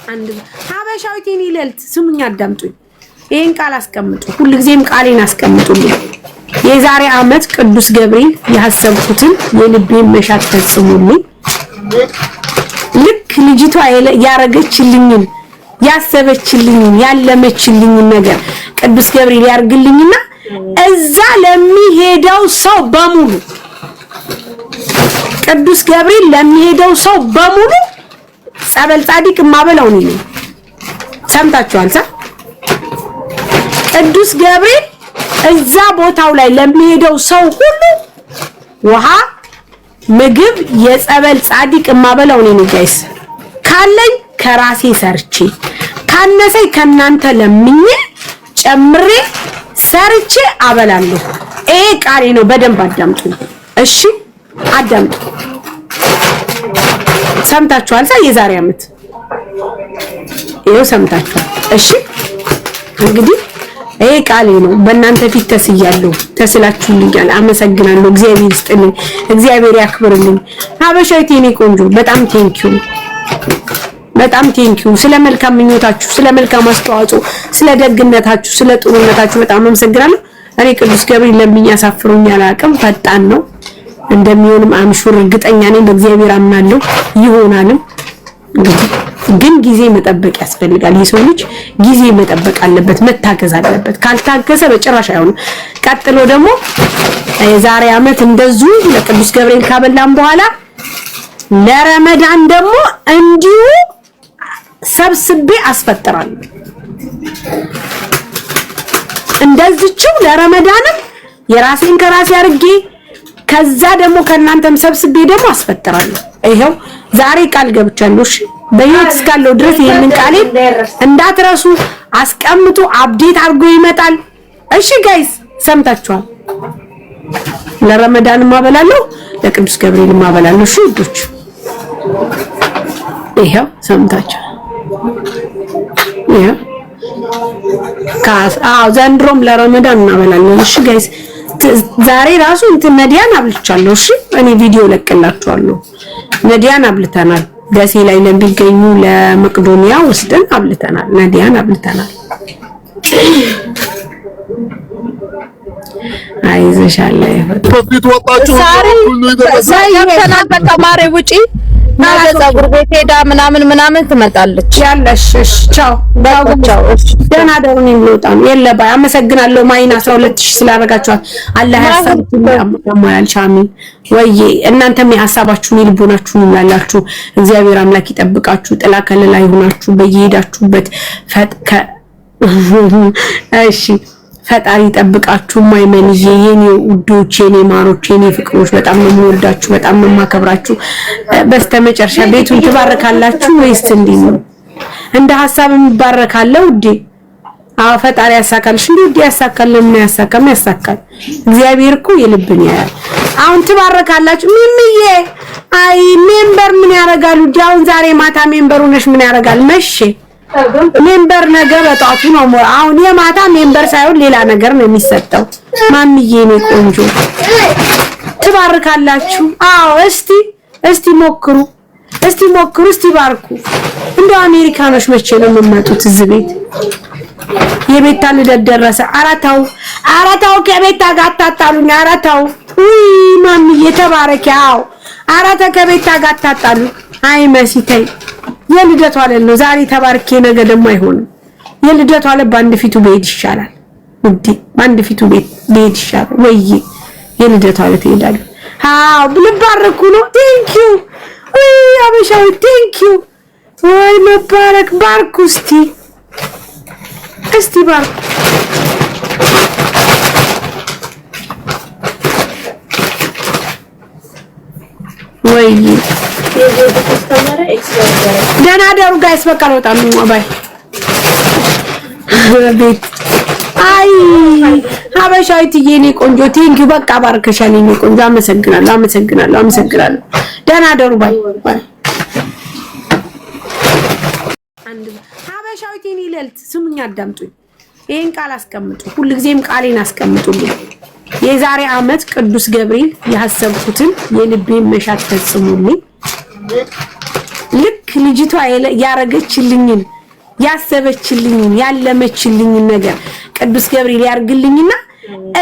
አንድ ሀበሻዊት የኔ ልዕልት ስሙኝ አዳምጡኝ። ይሄን ቃል አስቀምጡ፣ ሁሉ ጊዜም ቃሌን አስቀምጡልኝ። የዛሬ አመት ቅዱስ ገብርኤል ያሰብኩትን የልቤን መሻት ፈጽሙልኝ። ልክ ልጅቷ ያረገችልኝን ያሰበችልኝን ያለመችልኝን ነገር ቅዱስ ገብርኤል ያርግልኝና እዛ ለሚሄደው ሰው በሙሉ ቅዱስ ገብርኤል ለሚሄደው ሰው በሙሉ ጸበል ጻድቅ ማበላው ነው። ሰምታችኋል? ቅዱስ ገብርኤል እዛ ቦታው ላይ ለሚሄደው ሰው ሁሉ ውሃ፣ ምግብ፣ የጸበል ጻድቅ ማበላው ነው ጋይስ። ካለኝ ከራሴ ሰርቼ ካነሰይ ከናንተ ለምኜ ጨምሬ ሰርቼ አበላለሁ። ይሄ ቃሌ ነው። በደንብ አዳምጡ እሺ፣ አዳምጡ። ሰምታችኋል? የዛሬ አመት ይሄው ሰምታችኋል። እሺ እንግዲህ ይሄ ቃሌ ነው። በእናንተ ፊት ተስያለሁ፣ ተስላችሁልኛል። አመሰግናለሁ። እግዚአብሔር ይስጥልኝ፣ እግዚአብሔር ያክብርልኝ። ሀበሻዊት የኔ ቆንጆ በጣም ቴንኪው፣ በጣም ቴንኪው ስለ መልካም ምኞታችሁ፣ ስለ መልካም አስተዋጽኦ፣ ስለ ደግነታችሁ፣ ስለ ጥሩነታችሁ በጣም አመሰግናለሁ። እኔ ቅዱስ ገብርኤል ለምኝ ያሳፍሩኛል አቅም ፈጣን ነው እንደሚሆንም አምሹር እርግጠኛ ነኝ። በእግዚአብሔር አምናለሁ ይሆናልም። ግን ጊዜ መጠበቅ ያስፈልጋል። የሰው ልጅ ጊዜ መጠበቅ አለበት፣ መታገዝ አለበት። ካልታገሰ በጭራሽ አይሆንም። ቀጥሎ ደግሞ የዛሬ አመት እንደዚሁ ለቅዱስ ገብርኤል ካበላን በኋላ ለረመዳን ደግሞ እንዲሁ ሰብስቤ አስፈጥራለሁ። እንደዚህው ለረመዳንም የራሴን ከራሴ አርጌ ከዛ ደግሞ ከናንተም ሰብስቤ ደግሞ አስፈጥራለሁ። ይሄው ዛሬ ቃል ገብቻለሁ። እሺ በህይወት እስካለሁ ድረስ ይሄንን ቃሌን እንዳትረሱ አስቀምጡ። አፕዴት አድርጎ ይመጣል። እሺ ጋይስ ሰምታችኋል? ለረመዳን ማበላለሁ፣ ለቅዱስ ገብርኤል ማበላለሁ። እሺ ውዶች ይሄው ሰምታችኋል? ይሄው ዘንድሮም ለረመዳን እናበላለን። እሺ ጋይስ ዛሬ ራሱ እንትን ነዲያን አብልቻለሁ። እሺ እኔ ቪዲዮ ለቅላችኋለሁ። ነዲያን አብልተናል። ደሴ ላይ ለሚገኙ ለመቅዶኒያ ወስደን አብልተናል። ነዲያን አብልተናል። አይዘሻለ ፕሮፊት ወጣችሁ ሳይተናል። በቃ ማሬ ውጪ ፀጉር ቤት ሄዳ ምናምን ትመጣለች። ያለሽ ቻው ቻው። ደህና ደሩን የሚወጣው የለባ። አመሰግናለሁ ማይና 12000 ስላደረጋችኋት አላህ ያሳብኩልኝ። ሻሚ ወይ እናንተም የሐሳባችሁን ልቦናችሁን ይላላችሁ። እግዚአብሔር አምላክ ይጠብቃችሁ፣ ጥላ ከለላ ይሁናችሁ በየሄዳችሁበት ፈጥቀ እሺ ፈጣሪ ጠብቃችሁ። ማይመንዬ የኔ ውዶች፣ የኔ ማሮች፣ የኔ ፍቅሮች በጣም ነው የምወዳችሁ፣ በጣም ነው የማከብራችሁ። በስተመጨረሻ ቤቱን ትባረካላችሁ ወይስ እንዴ ነው? እንደ ሐሳብ የሚባረካለው ውዴ? አዎ ፈጣሪ ያሳካልሽ። እንዴ ውዴ ያሳካል። ለምን ያሳካም? ያሳካል። እግዚአብሔር እኮ የልብን ያያል። አሁን ትባረካላችሁ። ሚሚዬ አይ ሜምበር ምን ያረጋል ውዴ? አሁን ዛሬ ማታ ሜምበሩ ነሽ ምን ያረጋል? መቼ ሜምበር ነገር በጧቱ ነው። አሁን የማታ ሜምበር ሳይሆን ሌላ ነገር ነው የሚሰጠው። ማሚዬ ነው ቆንጆ ትባርካላችሁ። አዎ እስቲ ሞክሩ፣ እስቲ ባርኩ። እንደ አሜሪካኖች መቼ ነው የምመጡት እዚህ ቤት? የቤታ ልደት ደረሰ። አራታው ከቤታ ጋር አታጣሉኝ። አራታው ማሚዬ ተባረኪያው። አራታ ከቤታ ጋር አታጣሉ። አይ መሲተይ የልደቷ ዕለት ነው ዛሬ። ተባርኬ ነገ ደግሞ አይሆንም። የልደቷ ዕለት በአንድ ፊቱ ቤት ይሻላል እንዴ? በአንድ ፊቱ ቤት ይሻላል ወይ? የልደቷ ዕለት ይሄዳል። አዎ ብልባረኩ ነው። ቴንክ ዩ ወይ አበሻው፣ ቴንክ ዩ ወይ መባረክ። ባርኩ እስቲ ባርኩ። ወይ ደህና ደሩ ጋይስ። በቃ ልወጣ ነው ባይ ቤት። አይ ሀበሻዊት የኔ ቆንጆ ቴንኪው። በቃ ባርከሻል የኔ ቆንጆ። አመሰግናለሁ። ደህና ደሩ ባይ። አንድ ሀበሻዊት የኔ ልዕልት ስሙኝ አዳምጡኝ። ይሄን ቃል አስቀምጡ፣ ሁሉ ጊዜም ቃሌን አስቀምጡልኝ። የዛሬ አመት ቅዱስ ገብርኤል ያሰብኩትን የልቤን መሻት ፈጽሙልኝ። ልክ ልጅቷ ያረገችልኝን ያሰበችልኝን ያለመችልኝን ነገር ቅዱስ ገብርኤል ያርግልኝና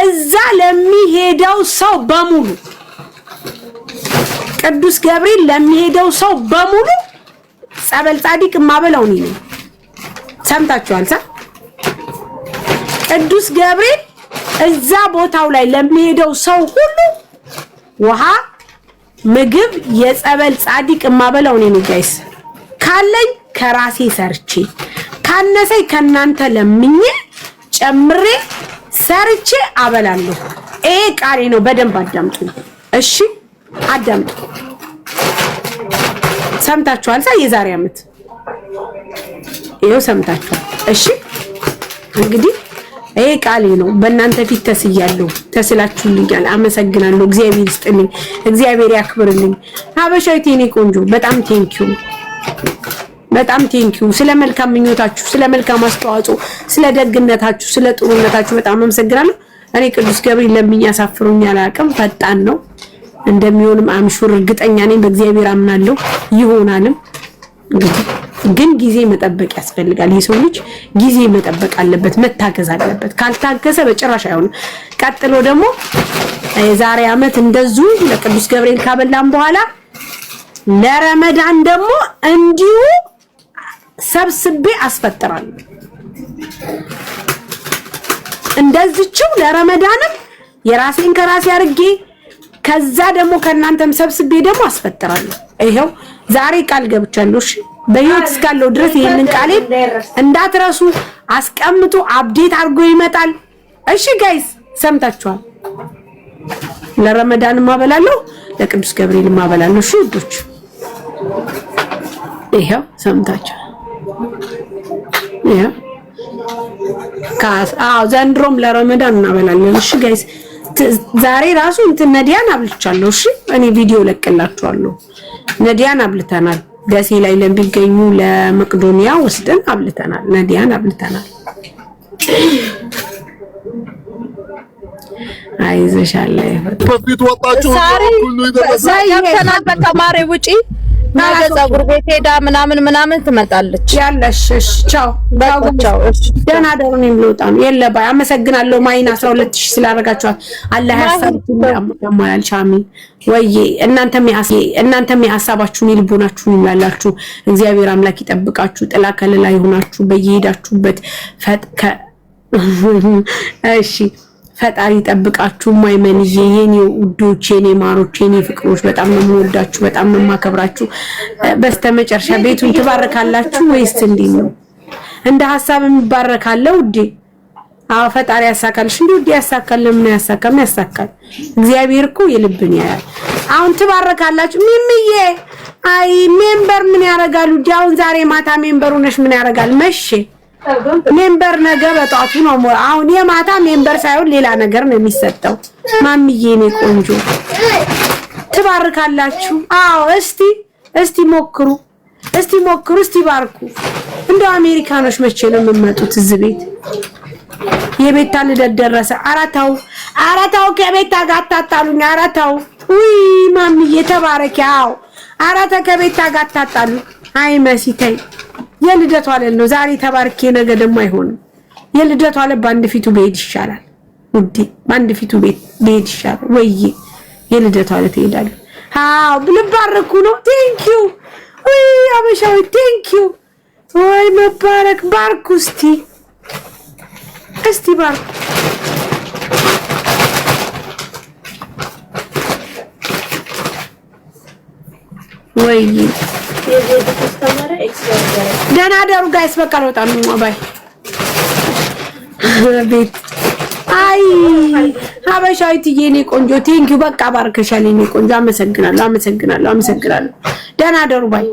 እዛ ለሚሄደው ሰው በሙሉ ቅዱስ ገብርኤል ለሚሄደው ሰው በሙሉ ጸበል ጻዲቅ ማበላው ነኝ። ሰምታችኋል? ቅዱስ ገብርኤል እዛ ቦታው ላይ ለሚሄደው ሰው ሁሉ ውሃ፣ ምግብ፣ የጸበል ጻዲቅ ማበላው ነኝ ጋይስ። ካለኝ ከራሴ ሰርቼ ካነሰይ ከናንተ ለምኜ ጨምሬ ሰርቼ አበላለሁ። ይሄ ቃሌ ነው። በደንብ አዳምጡ እሺ፣ አዳምጡ። ሰምታችኋል? የዛሬ ዓመት ይሄው ሰምታችኋል። እሺ እንግዲህ ይሄ ቃሌ ነው። በእናንተ ፊት ተስያለሁ። ተስላችሁልኛል። አመሰግናለሁ። እግዚአብሔር ይስጥልኝ። እግዚአብሔር ያክብርልኝ። ሀበሻዊት የኔ ቆንጆ በጣም ቴንኪው፣ በጣም ቴንኪው ስለ መልካም ምኞታችሁ፣ ስለ መልካም አስተዋጽኦ፣ ስለ ደግነታችሁ፣ ስለ ጥሩነታችሁ በጣም አመሰግናለሁ። እኔ ቅዱስ ገብርኤል ለምን ያሳፍሩኛል አላውቅም። ፈጣን ነው እንደሚሆንም አምሹር እርግጠኛ ነኝ። በእግዚአብሔር አምናለሁ ይሆናልም። ግን ጊዜ መጠበቅ ያስፈልጋል። የሰው ልጅ ጊዜ መጠበቅ አለበት፣ መታገዝ አለበት። ካልታገሰ በጭራሽ አይሆንም። ቀጥሎ ደግሞ የዛሬ ዓመት እንደዚሁ ለቅዱስ ገብርኤል ካበላን በኋላ ለረመዳን ደግሞ እንዲሁ ሰብስቤ አስፈጥራለሁ። እንደዚህው ለረመዳንም የራሴን ከራሴ አርጌ ከዛ ደግሞ ከናንተም ሰብስቤ ደግሞ አስፈጥራለሁ። ይሄው ዛሬ ቃል ገብቻለሁ። እሺ በህይወት እስካለሁ ድረስ ይሄንን ቃሌ እንዳትረሱ። አስቀምጡ። አፕዴት አድርጎ ይመጣል። እሺ ጋይስ ሰምታችኋል። ለረመዳን ማበላለሁ፣ ለቅዱስ ገብርኤል ማበላለሁ። እሺ ውዶች ይሄው ሰምታችኋል። ይሄው ዘንድሮም ለረመዳን እናበላለን። እሺ ጋይስ ዛሬ ራሱ እንትን ነዲያን አብልቻለሁ። እሺ እኔ ቪዲዮ ለቅላችኋለሁ። ነዲያን አብልተናል። ደሴ ላይ ለሚገኙ ለመቅዶኒያ ወስደን አብልተናል። ነዲያን አብልተናል። አይዘሻለ በፊት ወጣችሁ ሁሉ ይተናል። በተማሪ ውጪ ነገ ፀጉር ቤት ሄዳ ምናምን ትመጣለች። ያለሽ እሺ ቻው ቻው። እሺ ደህና ደሩ። እኔም ልወጣ ነው። የለ ባይ አመሰግናለሁ። ማይና 12000 ስላደረጋችኋት አላህ ያሳብኩኝ ሻሚ ወይ እናንተም የሐሳባችሁን የልቦናችሁን ይምላላችሁ። እግዚአብሔር አምላክ ይጠብቃችሁ። ጥላ ከለላ ይሆናችሁ በየሄዳችሁበት እሺ ፈጣሪ ጠብቃችሁ። ማይመንዬ የኔ ውዶች፣ የኔ ማሮች፣ የኔ ፍቅሮች በጣም ነው የምወዳችሁ፣ በጣም ነው የማከብራችሁ። በስተመጨረሻ ቤቱን ትባረካላችሁ ወይስ እንዴት ነው? እንደ ሐሳብ የሚባረካለ ውዴ? አዎ ፈጣሪ ያሳካልሽ። እንዴ ውዴ ያሳካል። ለምን ያሳካም? ያሳካል። እግዚአብሔር እኮ የልብን ያያል። አሁን ትባረካላችሁ። ሚሚዬ አይ ሜምበር ምን ያረጋሉ? አሁን ዛሬ ማታ ሜምበሩ ነሽ ምን ያረጋል? መቼ ሜምበር ነገ በጧቱ ነው። አሁን የማታ ሜምበር ሳይሆን ሌላ ነገር ነው የሚሰጠው። ማሚዬ ነው ቆንጆ ትባርካላችሁ። አዎ እስቲ ሞክሩ፣ እስቲ ባርኩ። እንደው አሜሪካኖች መቼ ነው የምመጡት እዚህ ቤት? የቤታ ልደት ደረሰ። አራታው ከቤታ ጋር አታጣሉኝ። አራታው ውይ ማሚዬ ተባረኪ። አዎ አራታ ከቤታ ጋር አታጣሉ። አይ መሲተይ የልደቷ አለ ነው ዛሬ ተባርኬ ነገ ደግሞ አይሆንም። የልደቷ አለ በአንድ ፊቱ ቤት ይሻላል ውዴ፣ በአንድ ፊቱ ቤት ይሻላል። ወይ የልደቷ አለ ትሄዳለህ። አዎ ብልባረኩ ነው። ቴንክ ዩ ወይ አበሻዊ ቴንክ ዩ። ወይ መባረክ ባርኩ። እስቲ ባርኩ። ወይ ደህና ደሩ ጋይስ። በቃ ልወጣ ነው። ባይ ቤት አይ ሀበሻዊት የኔ ቆንጆ ቴንኪው። በቃ ባርከሻል የኔ ቆንጆ። አመሰግናለሁ። ደህና ደሩ። ባይ